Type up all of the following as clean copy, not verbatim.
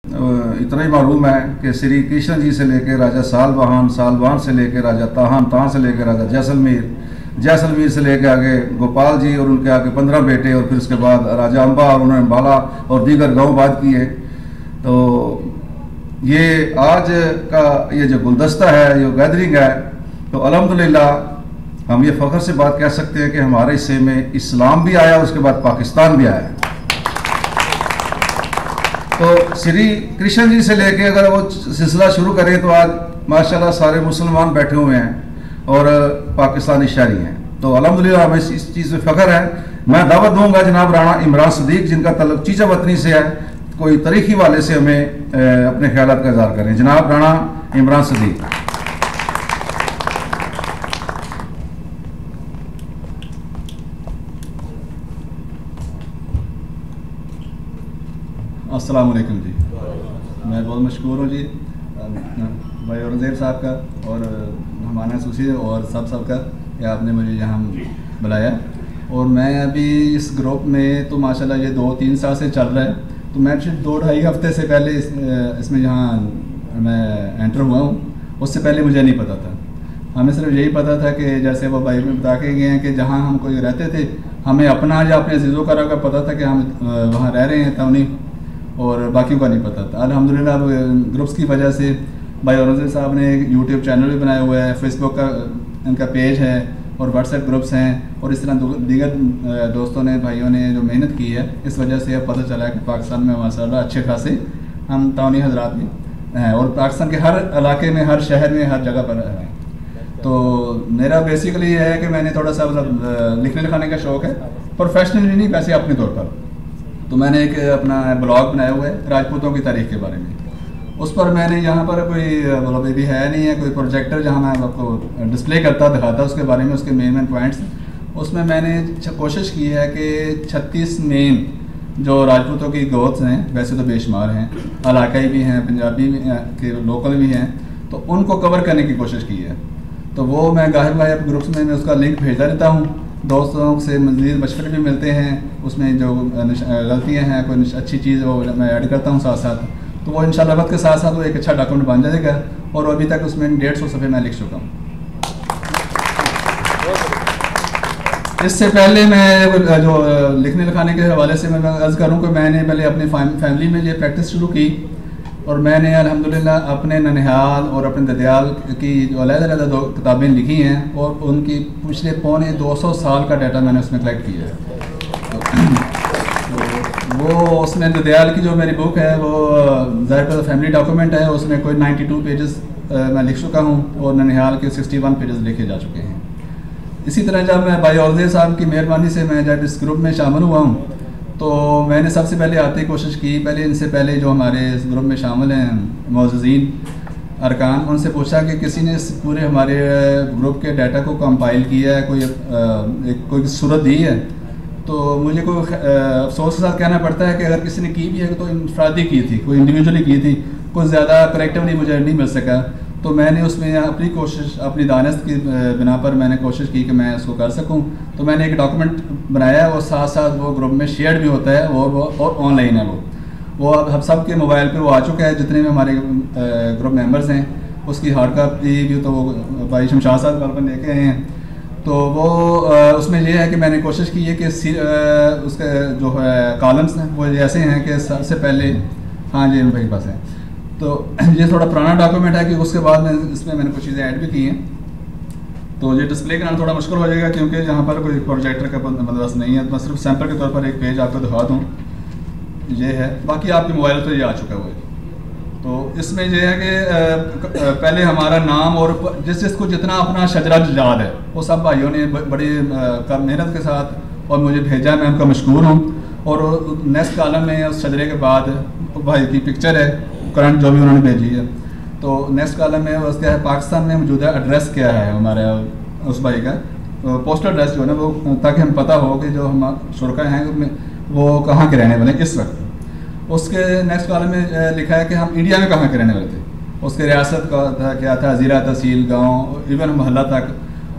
इतना ही मालूम है कि श्री कृष्ण जी से लेकर राजा सालवाहन, सालवाहन से लेकर राजा ताहन, ताहन से लेकर राजा जैसलमेर, जैसलमेर से लेकर आगे गोपाल जी और उनके आगे 15 बेटे, और फिर उसके बाद राजा अम्बा और उन्होंने बाला और दीगर गाँव बात किए। तो ये आज का ये जो गुलदस्ता है, ये गैदरिंग है, तो अल्हम्दुलिल्लाह हम ये फ़ख्र से बात कह सकते हैं कि हमारे हिस्से में इस्लाम भी आया, उसके बाद पाकिस्तान भी आया। तो श्री कृष्ण जी से लेके अगर वो सिलसिला शुरू करें तो आज माशाल्लाह सारे मुसलमान बैठे हुए हैं और पाकिस्तानी शहरी हैं। तो अल्हम्दुलिल्लाह हमें इस चीज़ पे फ़ख्र है। मैं दावत दूंगा जनाब राणा इमरान सदीक, जिनका तल्लुक चीचा वतनी से है, कोई तारीखी वाले से हमें अपने ख्यालात का इज़हार करें। जनाब राणा इमरान सदीक। अस्सलाम वालेकुम जी। मैं बहुत मशहूर हूँ जी भाई औरंगज़ेब साहब का और हमारा सूसी और सब का कि आपने मुझे यहाँ बुलाया। और मैं अभी इस ग्रुप में तो माशाल्लाह ये 2-3 साल से चल रहा है। तो मैं सिर्फ 2-2.5 हफ्ते से पहले इसमें यहाँ मैं एंटर हुआ हूँ। उससे पहले मुझे नहीं पता था। हमें सिर्फ यही पता था कि जैसे वो भाई में बता के गए हैं कि जहाँ हम कोई रहते थे, हमें अपना या अपने अज़ीज़ों का पता था कि हम वहाँ रह रहे हैं, तो उन्हीं और बाकियों का नहीं पता था। अल्हम्दुलिल्लाह अब ग्रुप्स की वजह से भाई औरंगज़ेब साहब ने एक यूट्यूब चैनल भी बनाया हुआ है, फेसबुक का इनका पेज है और व्हाट्सएप ग्रुप्स हैं, और इस तरह दीगर दोस्तों ने, भाइयों ने जो मेहनत की है, इस वजह से अब पता चला है कि पाकिस्तान में माशाल्लाह अच्छे खासे हम ताउनी हजरात भी हैं और पाकिस्तान के हर इलाके में, हर शहर में, हर जगह पर हैं। तो मेरा बेसिकली ये है कि मैंने थोड़ा सा मतलब लिखने लिखाने का शौक़ है, प्रोफेशनली नहीं, वैसे अपने तौर पर। तो मैंने एक अपना ब्लॉग बनाया हुआ है राजपूतों की तारीख के बारे में। उस पर मैंने यहाँ पर कोई मतलब भी है नहीं है कोई प्रोजेक्टर जहाँ मैं आपको डिस्प्ले करता दिखाता उसके बारे में, उसके मेन पॉइंट्स। उसमें मैंने कोशिश की है कि 36 मेन जो राजपूतों की गोत्स हैं, वैसे तो बेशुमार हैं, इलाकाई भी हैं, पंजाबी भी के लोकल भी हैं, तो उनको कवर करने की कोशिश की है। तो वो मैं गाहिर गाहिर ग्रुप्स में मैं उसका लिंक भेजता रहता हूँ, दोस्तों से मज़ीद मशवरे भी मिलते हैं। उसमें जो गलतियाँ हैं, कोई अच्छी चीज़ वो मैं ऐड करता हूँ साथ साथ। तो वो इंशाल्लाह वक्त के साथ साथ वो एक अच्छा डॉक्यूमेंट बन जाएगा। और अभी तक उसमें 150 सफ़े मैं लिख चुका हूँ। इससे पहले मैं जो लिखने लिखाने के हवाले से मैं अर्ज़ करूँ कि मैंने पहले अपनी फैमिली में ये प्रैक्टिस शुरू की, और मैंने अल्हम्दुलिल्लाह अपने ननिहाल और अपने ददियाल की जो अलग-अलग 2 किताबें लिखी हैं, और उनकी पिछले पौने 200 साल का डाटा मैंने उसमें कलेक्ट किया है। तो वो उसमें ददियाल की जो मेरी बुक है वो ज़ाहिर पर फैमिली डॉक्यूमेंट है, उसमें कोई 92 पेजेस मैं लिख चुका हूँ, और ननिहाल के 61 पेजेस लिखे जा चुके हैं। इसी तरह जब मैं भाई औरंगज़ेब साहब की मेहरबानी से मैं जब इस ग्रुप में शामिल हुआ हूँ, तो मैंने सबसे पहले आते ही कोशिश की, पहले इनसे पहले जो हमारे इस ग्रुप में शामिल हैं मौजूदीन अरकान, उनसे पूछा कि किसी ने इस पूरे हमारे ग्रुप के डाटा को कंपाइल किया है, कोई सूरत दी है। तो मुझे कोई अफसोस के साथ कहना पड़ता है कि अगर किसी ने की भी है तो इनफरादी की थी, कोई इंडिविजुअली की थी, कोई ज़्यादा कलेक्टिवली मुझे नहीं मिल सका। तो मैंने उसमें अपनी कोशिश, अपनी दानिश की बिना पर मैंने कोशिश की कि मैं इसको कर सकूं। तो मैंने एक डॉक्यूमेंट बनाया है, और साथ साथ वो ग्रुप में शेयर भी होता है, और ऑनलाइन है वो अब हम सब के मोबाइल पे वो आ चुका है, जितने भी हमारे ग्रुप मेंबर्स हैं। उसकी हार्ड कॉपी भी तो वो भाई शमशाद साहब कल पर लेके आए हैं। तो वो उसमें ये है कि मैंने कोशिश की है कि उसके जो है कॉलम्स हैं वो ऐसे हैं कि सबसे पहले, हाँ जी भाई पास है, तो ये थोड़ा पुराना डॉक्यूमेंट है कि उसके बाद में इसमें मैंने कुछ चीज़ें ऐड भी की हैं। तो ये डिस्प्ले कराना थोड़ा मुश्किल हो जाएगा क्योंकि यहाँ पर कोई प्रोजेक्टर का बंदोबस्त नहीं है। तो मैं सिर्फ सैंपल के तौर पर एक पेज आपको दिखा दूँ, ये है, बाकी आपके मोबाइल पर ये आ चुका हुआ है। तो इसमें यह है कि पहले हमारा नाम और जिसको जितना अपना शजरा याद है वो सब भाइयों ने बड़ी मेहनत के साथ और मुझे भेजा, मैं उनका मशकूर हूँ। और नेक्स्ट कॉलम में उस शजरे के बाद भाई की पिक्चर है करंट जो भी उन्होंने भेजी है। तो नेक्स्ट कॉलम में उसका है पाकिस्तान में मौजूदा एड्रेस क्या है हमारे उस भाई का, पोस्टल एड्रेस जो है ना वो, ताकि हम पता हो कि जो हम शुरका हैं वो कहाँ के रहने वाले इस वक्त। उसके नेक्स्ट कॉलम में लिखा है कि हम इंडिया में कहाँ के रहने वाले थे, उसके रियासत का था क्या था, ज़िला, तहसील, गांव, इवन मोहल्ला तक,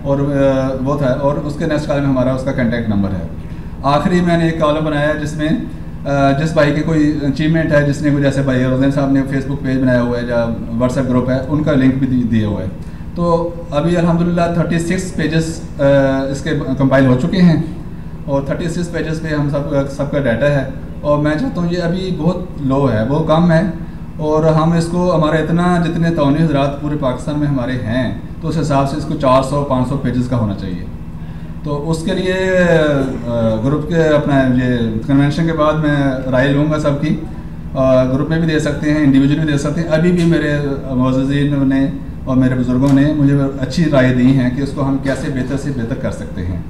और वो था। और उसके नेक्स्ट कॉलम में हमारा उसका कॉन्टैक्ट नंबर है। आखिरी मैंने एक कॉलम बनाया जिसमें जिस भाई की कोई अचीवमेंट है, जिसने कोई, जैसे भाई रोज़न साहब ने फेसबुक पेज बनाया हुआ है या व्हाट्सएप ग्रुप है, उनका लिंक भी दिया हुआ है। तो अभी अल्हम्दुलिल्लाह 36 पेजेस इसके कंपाइल हो चुके हैं और 36 पेजेस पे हम सबका डाटा है। और मैं चाहता हूँ, ये अभी बहुत लो है, बहुत कम है, और हम इसको हमारा इतना जितने तौनी हज़रात पूरे पाकिस्तान में हमारे हैं, तो उस हिसाब से इसको 400-500 पेजेस का होना चाहिए। तो उसके लिए ग्रुप के अपना ये कन्वेंशन के बाद मैं राय लूँगा सबकी, ग्रुप में भी दे सकते हैं, इंडिविजुअल भी दे सकते हैं। अभी भी मेरे मुअज़्ज़िज़ीन ने और मेरे बुज़ुर्गों ने मुझे अच्छी राय दी हैं कि उसको हम कैसे बेहतर से बेहतर कर सकते हैं।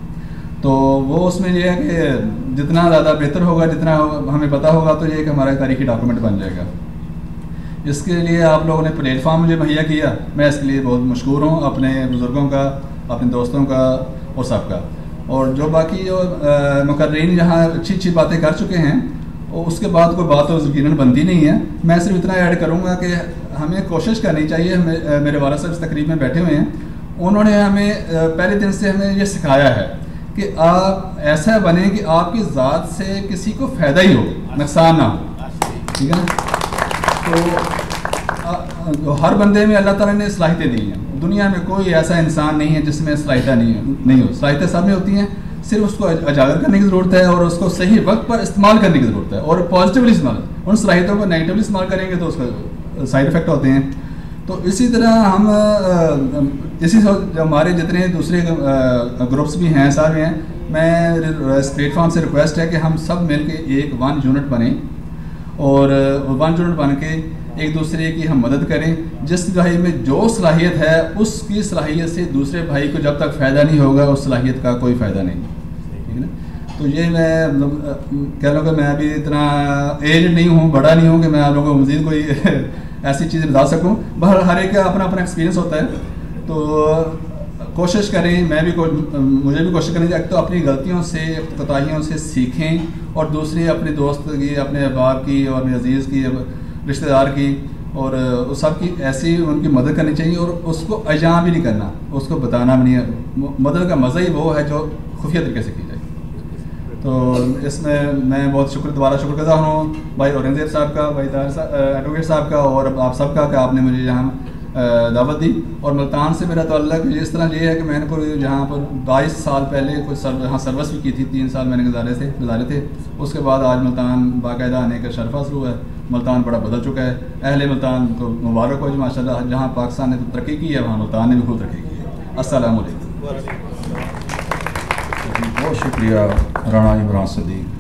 तो वो उसमें ये है कि जितना ज़्यादा बेहतर होगा, जितना हमें पता होगा, तो ये कि हमारा तारीखी डॉक्यूमेंट बन जाएगा। इसके लिए आप लोगों ने प्लेटफॉर्म मुझे मुहैया किया, मैं इसके लिए बहुत मशकूर हूँ, अपने बुज़ुर्गों का, अपने दोस्तों का और सबका। और जो बाकी जो मुकर्रीन यहाँ अच्छी अच्छी बातें कर चुके हैं, और उसके बाद कोई बात तो यकीनन बनती नहीं है। मैं सिर्फ इतना ऐड करूँगा कि हमें कोशिश करनी चाहिए। मेरे वाला साहब इस तकरीब में बैठे हुए हैं, उन्होंने हमें पहले दिन से हमें ये सिखाया है कि आप ऐसा बने कि आपकी ज़ात से किसी को फ़ायदा ही हो, नुकसान ना हो, ठीक है ना। तो हर बंदे में अल्लाह ताला ने सलाहियतें दी हैं। दुनिया में कोई ऐसा इंसान नहीं है जिसमें सलाहियतें नहीं हो। सलाहियतें सब में होती हैं, सिर्फ उसको उजागर करने की ज़रूरत है और उसको सही वक्त पर इस्तेमाल करने की ज़रूरत है, और पॉजिटिवली इस्तेमाल। उन सलाहियतों को नेगेटिवली इस्तेमाल करेंगे तो उसका साइड इफ़ेक्ट होते हैं। तो इसी तरह हम जो हमारे जितने दूसरे ग्रुप्स भी हैं, सारे हैं, मैं इस प्लेटफॉर्म से रिक्वेस्ट है कि हम सब मिल के एक 1 यूनिट बने और 1 यूनिट बन के एक दूसरे की हम मदद करें। जिस भाई में जो सलाहियत है, उसकी सलाहियत से दूसरे भाई को जब तक फ़ायदा नहीं होगा, उस सलाहियत का कोई फ़ायदा नहीं, ठीक है ना। तो ये मैं कह लूँ कि मैं अभी इतना एज नहीं हूँ, बड़ा नहीं हूँ कि मैं आप लोगों को मज़ीद कोई ऐसी चीज़ बता सकूँ। बहर हर एक का अपना अपना एक्सपीरियंस होता है। तो कोशिश करें, मुझे भी कोशिश करनी चाहिए तो अपनी गलतियों से, कोताहियों से सीखें, और दूसरे अपने दोस्त की, अपने अहबाब की और अपने अजीज़ की, रिश्तेदार की और उस सब की ऐसी उनकी मदद करनी चाहिए। और उसको अजाम भी नहीं करना, उसको बताना भी नहीं है। मदद का मज़ा ही वो है जो खुफिया तरीके से की जाए। तो इसमें मैं बहुत दोबारा शुक्रगुज़ार हूँ भाई औरंगज़ेब साहब का, भाई एडवोकेट साहब का और आप सबका कि आपने मुझे यहाँ दावत दी। और मुल्तान से मेरा ताल्लुक़ इस तरह ये है कि मैंने कोई यहाँ पर 22 साल पहले कोई यहाँ सर्विस भी की थी, 3 साल मैंने गुजारे थे। उसके बाद आज मुल्तान बाकायदा आने का शर्फ हासिल हुआ है। मुल्तान बड़ा बदल चुका है। अहले मुल्तान को मुबारक हो, माशाल्लाह, जहाँ पाकिस्तान ने तो तरक्की की है, वहाँ मुल्तान ने भी खूब तरक्की की है। अस्सलाम वालेकुम। बहुत शुक्रिया राणा इमरान सदीक।